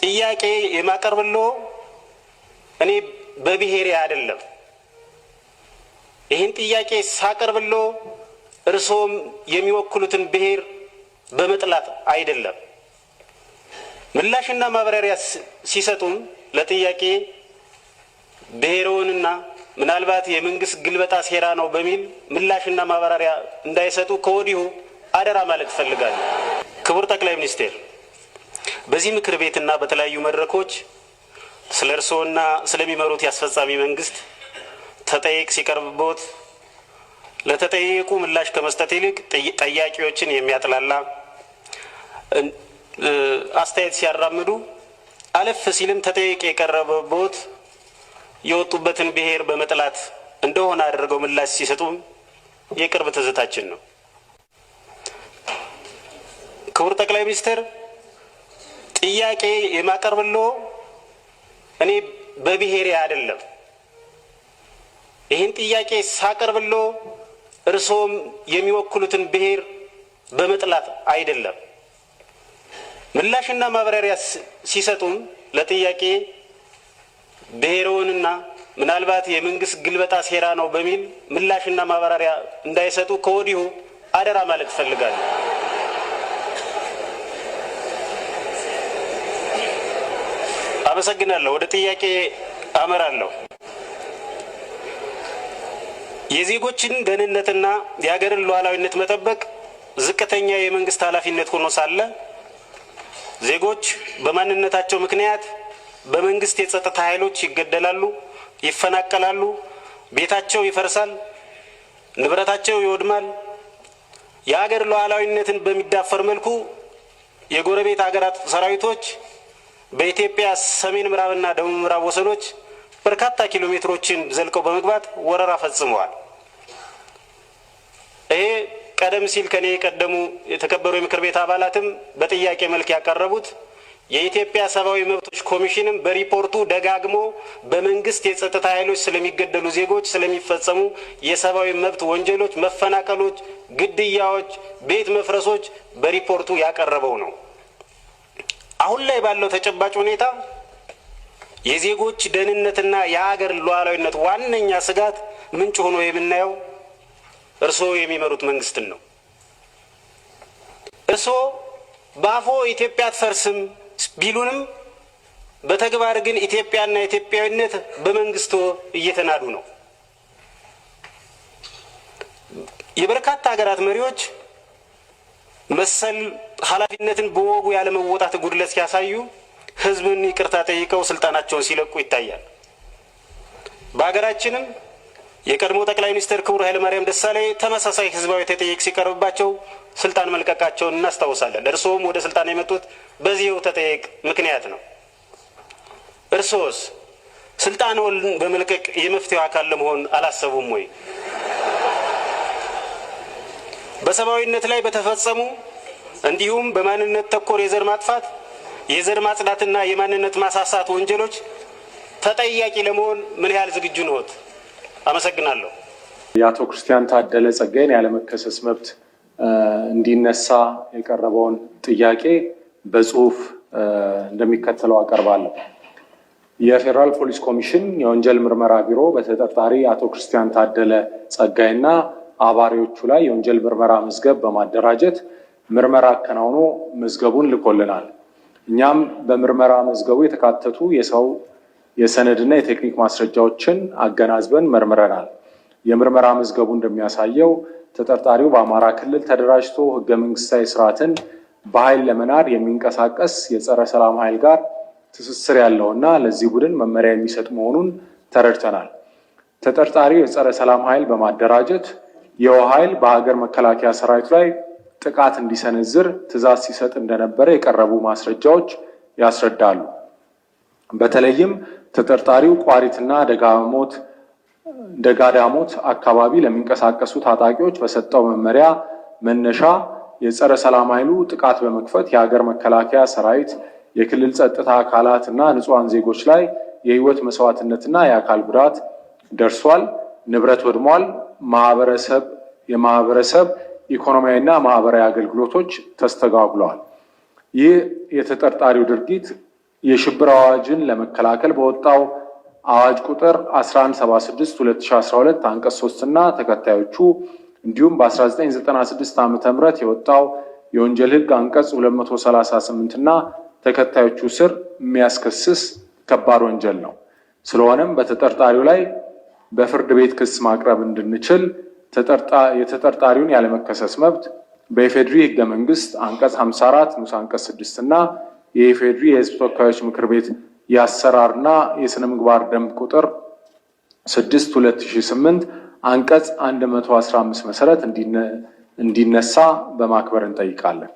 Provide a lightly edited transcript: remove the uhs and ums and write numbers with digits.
ጥያቄ የማቀርብልዎ እኔ በብሔሬ አይደለም። ይህን ጥያቄ ሳቀርብልዎ እርሶም የሚወክሉትን ብሔር በመጥላት አይደለም። ምላሽና ማብራሪያ ሲሰጡም ለጥያቄ ብሔርዎንና ምናልባት የመንግስት ግልበጣ ሴራ ነው በሚል ምላሽና ማብራሪያ እንዳይሰጡ ከወዲሁ አደራ ማለት እፈልጋለሁ። ክቡር ጠቅላይ ሚኒስቴር፣ በዚህ ምክር ቤትና በተለያዩ መድረኮች ስለ እርስዎና ስለሚመሩት የአስፈጻሚ መንግስት ተጠይቅ ሲቀርብቦት ለተጠየቁ ምላሽ ከመስጠት ይልቅ ጠያቂዎችን የሚያጥላላ አስተያየት ሲያራምዱ አለፍ ሲልም ተጠይቅ የቀረበቦት የወጡበትን ብሔር በመጥላት እንደሆነ አድርገው ምላሽ ሲሰጡም የቅርብ ትዝታችን ነው። ክቡር ጠቅላይ ሚኒስትር፣ ጥያቄ የማቀርብልዎ እኔ በብሔሬ አይደለም። ይህን ጥያቄ ሳቀርብልዎ እርሶም የሚወክሉትን ብሔር በመጥላት አይደለም። ምላሽና ማብራሪያ ሲሰጡም ለጥያቄ ብሔርዎንና ምናልባት የመንግስት ግልበጣ ሴራ ነው በሚል ምላሽና ማብራሪያ እንዳይሰጡ ከወዲሁ አደራ ማለት እፈልጋለሁ። አመሰግናለሁ። ወደ ጥያቄ አመራለሁ። የዜጎችን ደህንነትና የሀገርን ሉዓላዊነት መጠበቅ ዝቅተኛ የመንግስት ኃላፊነት ሆኖ ሳለ ዜጎች በማንነታቸው ምክንያት በመንግስት የጸጥታ ኃይሎች ይገደላሉ፣ ይፈናቀላሉ፣ ቤታቸው ይፈርሳል፣ ንብረታቸው ይወድማል። የሀገር ሉዓላዊነትን በሚዳፈር መልኩ የጎረቤት ሀገራት ሰራዊቶች በኢትዮጵያ ሰሜን ምዕራብና ደቡብ ምዕራብ ወሰኖች በርካታ ኪሎ ሜትሮችን ዘልቀው በመግባት ወረራ ፈጽመዋል። ይሄ ቀደም ሲል ከኔ የቀደሙ የተከበሩ የምክር ቤት አባላትም በጥያቄ መልክ ያቀረቡት የኢትዮጵያ ሰብአዊ መብቶች ኮሚሽንም በሪፖርቱ ደጋግሞ በመንግስት የጸጥታ ኃይሎች ስለሚገደሉ ዜጎች ስለሚፈጸሙ የሰብአዊ መብት ወንጀሎች፣ መፈናቀሎች፣ ግድያዎች፣ ቤት መፍረሶች በሪፖርቱ ያቀረበው ነው። አሁን ላይ ባለው ተጨባጭ ሁኔታ የዜጎች ደህንነትና የሀገር ሉዓላዊነት ዋነኛ ስጋት ምንጭ ሆኖ የምናየው እርስዎ የሚመሩት መንግስትን ነው። እርስዎ በአፎ ኢትዮጵያ አትፈርስም ቢሉንም በተግባር ግን ኢትዮጵያና ኢትዮጵያዊነት በመንግስቶ እየተናዱ ነው። የበርካታ ሀገራት መሪዎች መሰል ኃላፊነትን በወጉ ያለመወጣት ጉድለት ሲያሳዩ ህዝብን ይቅርታ ጠይቀው ስልጣናቸውን ሲለቁ ይታያል። በሀገራችንም የቀድሞ ጠቅላይ ሚኒስትር ክቡር ኃይለማርያም ደሳለኝ ተመሳሳይ ህዝባዊ ተጠይቅ ሲቀርብባቸው ስልጣን መልቀቃቸውን እናስታውሳለን። እርስዎም ወደ ስልጣን የመጡት በዚህው ተጠይቅ ምክንያት ነው። እርስዎስ ስልጣንዎን በመልቀቅ የመፍትሄው አካል ለመሆን አላሰቡም ወይ? በሰብአዊነት ላይ በተፈጸሙ እንዲሁም በማንነት ተኮር የዘር ማጥፋት፣ የዘር ማጽዳትና የማንነት ማሳሳት ወንጀሎች ተጠያቂ ለመሆን ምን ያህል ዝግጁ ነዎት? አመሰግናለሁ። የአቶ ክርስቲያን ታደለ ጸጋዬን ያለመከሰስ መብት እንዲነሳ የቀረበውን ጥያቄ በጽሁፍ እንደሚከተለው አቀርባለሁ። የፌዴራል ፖሊስ ኮሚሽን የወንጀል ምርመራ ቢሮ በተጠርጣሪ አቶ ክርስቲያን ታደለ ጸጋዬና አባሪዎቹ ላይ የወንጀል ምርመራ መዝገብ በማደራጀት ምርመራ አከናውኖ መዝገቡን ልኮልናል። እኛም በምርመራ መዝገቡ የተካተቱ የሰው የሰነድና የቴክኒክ ማስረጃዎችን አገናዝበን መርምረናል። የምርመራ መዝገቡ እንደሚያሳየው ተጠርጣሪው በአማራ ክልል ተደራጅቶ ህገ መንግስታዊ ስርዓትን በኃይል ለመናድ የሚንቀሳቀስ የጸረ ሰላም ኃይል ጋር ትስስር ያለውና ለዚህ ቡድን መመሪያ የሚሰጥ መሆኑን ተረድተናል። ተጠርጣሪው የጸረ ሰላም ኃይል በማደራጀት የውሃ ኃይል በሀገር መከላከያ ሰራዊት ላይ ጥቃት እንዲሰነዝር ትዕዛዝ ሲሰጥ እንደነበረ የቀረቡ ማስረጃዎች ያስረዳሉ። በተለይም ተጠርጣሪው ቋሪትና ደጋዳሞት አካባቢ ለሚንቀሳቀሱ ታጣቂዎች በሰጠው መመሪያ መነሻ የጸረ ሰላም ኃይሉ ጥቃት በመክፈት የሀገር መከላከያ ሰራዊት፣ የክልል ጸጥታ አካላትና ንጹሃን ዜጎች ላይ የህይወት መስዋዕትነትና የአካል ጉዳት ደርሷል፣ ንብረት ወድሟል፣ የማህበረሰብ ኢኮኖሚያዊና ማህበራዊ አገልግሎቶች ተስተጓጉለዋል። ይህ የተጠርጣሪው ድርጊት የሽብር አዋጅን ለመከላከል በወጣው አዋጅ ቁጥር 1176/2012 አንቀጽ 3 እና ተከታዮቹ እንዲሁም በ1996 ዓ.ም የወጣው የወንጀል ሕግ አንቀጽ 238 እና ተከታዮቹ ስር የሚያስከስስ ከባድ ወንጀል ነው። ስለሆነም በተጠርጣሪው ላይ በፍርድ ቤት ክስ ማቅረብ እንድንችል የተጠርጣሪውን ያለመከሰስ መብት በኢፌድሪ ሕገ መንግስት አንቀጽ 54 ንዑስ አንቀጽ 6 እና የኢፌድሪ የሕዝብ ተወካዮች ምክር ቤት የአሰራርና የሥነ ምግባር ደንብ ቁጥር 6/2008 አንቀጽ 115 መሰረት እንዲነሳ በማክበር እንጠይቃለን።